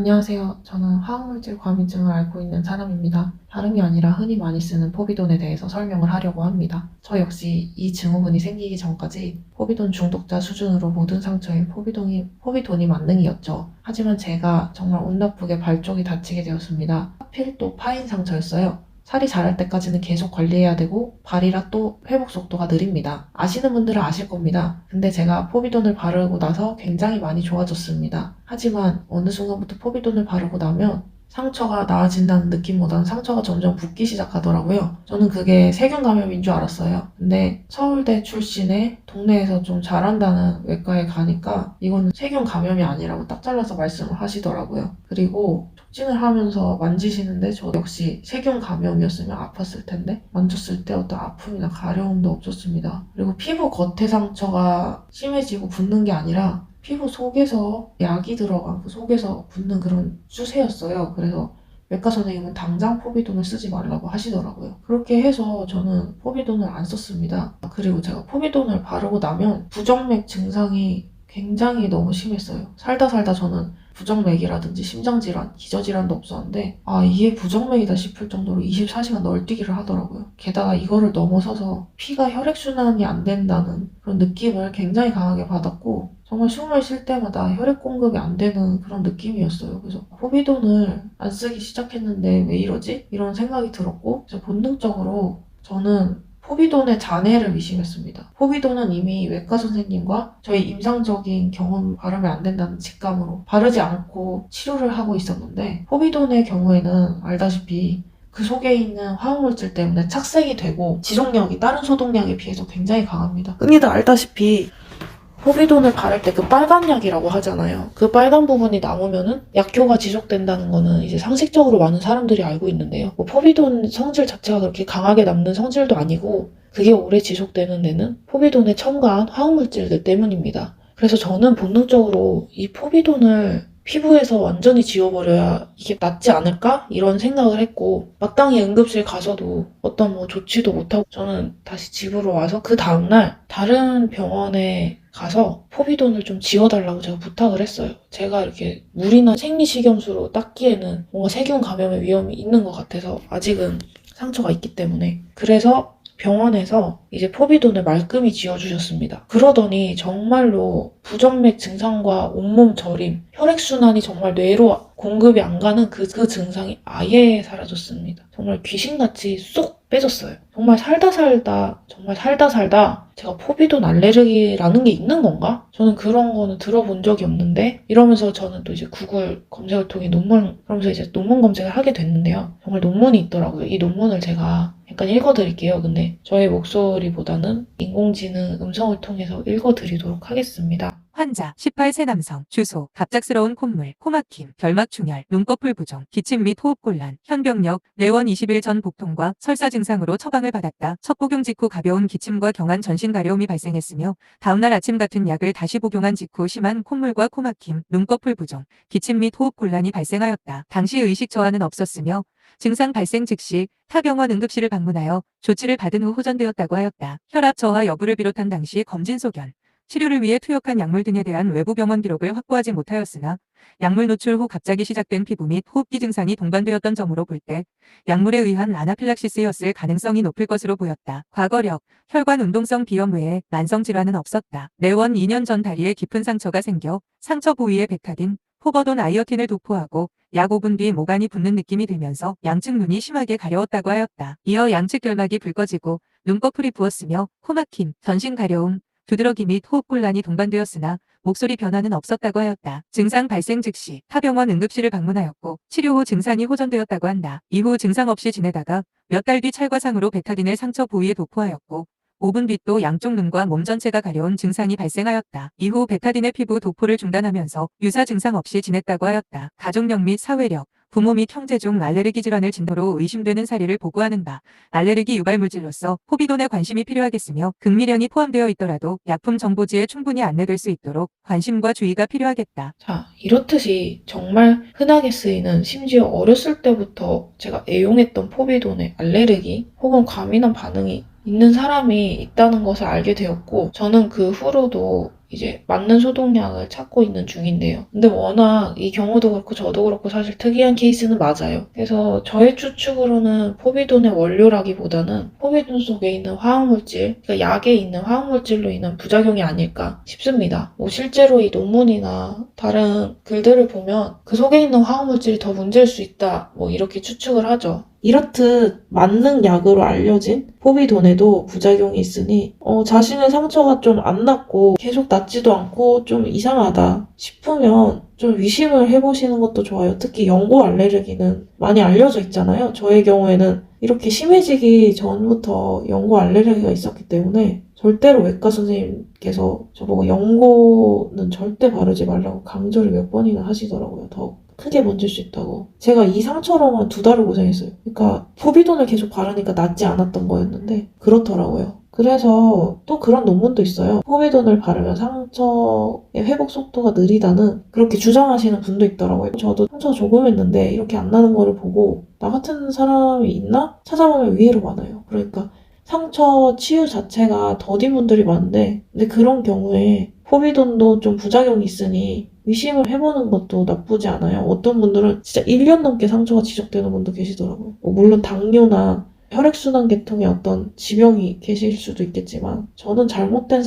안녕하세요. 저는 화학물질 과민증을 앓고 있는 사람입니다. 다름이 아니라 흔히 많이 쓰는 포비돈에 대해서 설명을 하려고 합니다. 저 역시 이 증후군이 생기기 전까지 포비돈 중독자 수준으로 모든 상처에 포비돈이 만능이었죠. 하지만 제가 정말 운 나쁘게 발 쪽이 다치게 되었습니다. 하필 또 파인 상처였어요. 살이 자랄 때까지는 계속 관리해야 되고 발이라 또 회복 속도가 느립니다. 아시는 분들은 아실 겁니다. 근데 제가 포비돈을 바르고 나서 굉장히 많이 좋아졌습니다. 하지만 어느 순간부터 포비돈을 바르고 나면 상처가 나아진다는 느낌보다는 상처가 점점 붓기 시작하더라고요. 저는 그게 세균 감염인 줄 알았어요. 근데 서울대 출신의 동네에서 좀 잘한다는 외과에 가니까 이거는 세균 감염이 아니라고 딱 잘라서 말씀을 하시더라고요. 그리고 촉진을 하면서 만지시는데 저 역시 세균 감염이었으면 아팠을 텐데 만졌을 때 어떤 아픔이나 가려움도 없었습니다. 그리고 피부 겉에 상처가 심해지고 붓는 게 아니라 피부 속에서 약이 들어간 그 속에서 붓는 그런 수세였어요. 그래서 외과 선생님은 당장 포비돈을 쓰지 말라고 하시더라고요. 그렇게 해서 저는 포비돈을 안 썼습니다. 그리고 제가 포비돈을 바르고 나면 부정맥 증상이 굉장히 너무 심했어요. 살다 살다 저는 부정맥이라든지 심장질환, 기저질환도 없었는데 이게 부정맥이다 싶을 정도로 24시간 널뛰기를 하더라고요. 게다가 이거를 넘어서서 피가 혈액순환이 안 된다는 그런 느낌을 굉장히 강하게 받았고 정말 숨을 쉴 때마다 혈액 공급이 안 되는 그런 느낌이었어요. 그래서 포비돈을 안 쓰기 시작했는데 왜 이러지? 이런 생각이 들었고 그래서 본능적으로 저는 포비돈의 잔해를 의심했습니다. 포비돈은 이미 외과 선생님과 저희 임상적인 경험 바르면 안 된다는 직감으로 바르지 않고 치료를 하고 있었는데 포비돈의 경우에는 알다시피 그 속에 있는 화학물질 때문에 착색이 되고 지속력이 다른 소독약에 비해서 굉장히 강합니다. 흔히들 알다시피 포비돈을 바를 때 그 빨간 약이라고 하잖아요. 그 빨간 부분이 남으면은 약효가 지속된다는 거는 이제 상식적으로 많은 사람들이 알고 있는데요. 포비돈 성질 자체가 그렇게 강하게 남는 성질도 아니고 그게 오래 지속되는 데는 포비돈에 첨가한 화학물질들 때문입니다. 그래서 저는 본능적으로 이 포비돈을 피부에서 완전히 지워버려야 이게 낫지 않을까? 이런 생각을 했고 마땅히 응급실 가서도 어떤 조치도 못하고 저는 다시 집으로 와서 그 다음날 다른 병원에 가서 포비돈을 좀 지워달라고 제가 부탁을 했어요. 제가 이렇게 물이나 생리식염수로 닦기에는 뭔가 세균 감염의 위험이 있는 것 같아서 아직은 상처가 있기 때문에 그래서 병원에서 이제 포비돈을 말끔히 지워주셨습니다. 그러더니 정말로 부정맥 증상과 온몸 저림, 혈액순환이 정말 뇌로 공급이 안 가는 그 증상이 아예 사라졌습니다. 정말 귀신같이 쏙 빼졌어요. 정말 살다 살다 제가 포비돈 알레르기라는 게 있는 건가? 저는 그런 거는 들어본 적이 없는데 이러면서 저는 또 이제 구글 검색을 통해 그러면서 이제 논문 검색을 하게 됐는데요. 정말 논문이 있더라고요. 이 논문을 제가 잠깐 읽어드릴게요. 근데 저의 목소리보다는 인공지능 음성을 통해서 읽어드리도록 하겠습니다. 환자 18세 남성 주소 갑작스러운 콧물, 코막힘, 결막충혈, 눈꺼풀 부종, 기침 및 호흡곤란, 현병력, 내원 20일 전 복통과 설사 증상으로 처방을 받았다. 첫 복용 직후 가벼운 기침과 경한 전신 가려움이 발생했으며 다음날 아침 같은 약을 다시 복용한 직후 심한 콧물과 코막힘, 눈꺼풀 부종, 기침 및 호흡곤란이 발생하였다. 당시 의식 저하는 없었으며 증상 발생 즉시 타 병원 응급실을 방문하여 조치를 받은 후 호전되었다고 하였다. 혈압 저하 여부를 비롯한 당시 검진 소견, 치료를 위해 투약한 약물 등에 대한 외부 병원 기록을 확보하지 못하였으나 약물 노출 후 갑자기 시작된 피부 및 호흡기 증상이 동반되었던 점으로 볼 때 약물에 의한 아나필락시스였을 가능성이 높을 것으로 보였다. 과거력, 혈관 운동성 비염 외에 만성 질환은 없었다. 내원 2년 전 다리에 깊은 상처가 생겨 상처 부위에 베타딘, 포버돈 아이어틴을 도포하고 약 5분 뒤 모간이 붓는 느낌이 들면서 양측 눈이 심하게 가려웠다고 하였다. 이어 양측 결막이 붉어지고 눈꺼풀이 부었으며 코막힘, 전신 가려움, 두드러기 및 호흡곤란이 동반되었으나 목소리 변화는 없었다고 하였다. 증상 발생 즉시 타 병원 응급실을 방문하였고 치료 후 증상이 호전되었다고 한다. 이후 증상 없이 지내다가 몇 달 뒤 찰과상으로 베타딘을 상처 부위에 도포하였고 5분 뒤 또 양쪽 눈과 몸 전체가 가려운 증상이 발생하였다. 이후 베타딘의 피부 도포를 중단하면서 유사 증상 없이 지냈다고 하였다. 가족력 및 사회력, 부모 및 형제 중 알레르기 질환을 진도로 의심되는 사례를 보고하는 바, 알레르기 유발 물질로서 포비돈에 관심이 필요하겠으며 극미량이 포함되어 있더라도 약품 정보지에 충분히 안내될 수 있도록 관심과 주의가 필요하겠다. 자, 이렇듯이 정말 흔하게 쓰이는 심지어 어렸을 때부터 제가 애용했던 포비돈의 알레르기 혹은 과민한 반응이 있는 사람이 있다는 것을 알게 되었고 저는 그 후로도 이제 맞는 소독약을 찾고 있는 중인데요. 근데 워낙 이 경우도 그렇고 저도 그렇고 사실 특이한 케이스는 맞아요. 그래서 저의 추측으로는 포비돈의 원료라기보다는 포비돈 속에 있는 화학물질, 그러니까 약에 있는 화학물질로 인한 부작용이 아닐까 싶습니다. 뭐 실제로 이 논문이나 다른 글들을 보면 그 속에 있는 화학물질이 더 문제일 수 있다, 뭐 이렇게 추측을 하죠. 이렇듯 맞는 약으로 알려진 포비돈에도 부작용이 있으니 자신의 상처가 좀 안 낫고 계속 낫지도 않고 좀 이상하다 싶으면 좀 의심을 해보시는 것도 좋아요. 특히 연고 알레르기는 많이 알려져 있잖아요. 저의 경우에는 이렇게 심해지기 전부터 연고 알레르기가 있었기 때문에 절대로 외과 선생님께서 저보고 연고는 절대 바르지 말라고 강조를 몇 번이나 하시더라고요. 더 크게 번질 수 있다고. 제가 이 상처로만 2달을 고생했어요. 그러니까 포비돈을 계속 바르니까 낫지 않았던 거였는데 그렇더라고요. 그래서 또 그런 논문도 있어요. 포비돈을 바르면 상처의 회복 속도가 느리다는 그렇게 주장하시는 분도 있더라고요. 저도 상처 조금 했는데 이렇게 안 나는 거를 보고 나 같은 사람이 있나? 찾아보면 의외로 많아요. 그러니까 상처 치유 자체가 더딘 분들이 많은데 근데 그런 경우에 포비돈도 좀 부작용이 있으니 의심을 해보는 것도 나쁘지 않아요. 어떤 분들은 진짜 1년 넘게 상처가 지속되는 분도 계시더라고요. 물론 당뇨나 혈액순환 계통의 어떤 지병이 계실 수도 있겠지만 저는 잘못된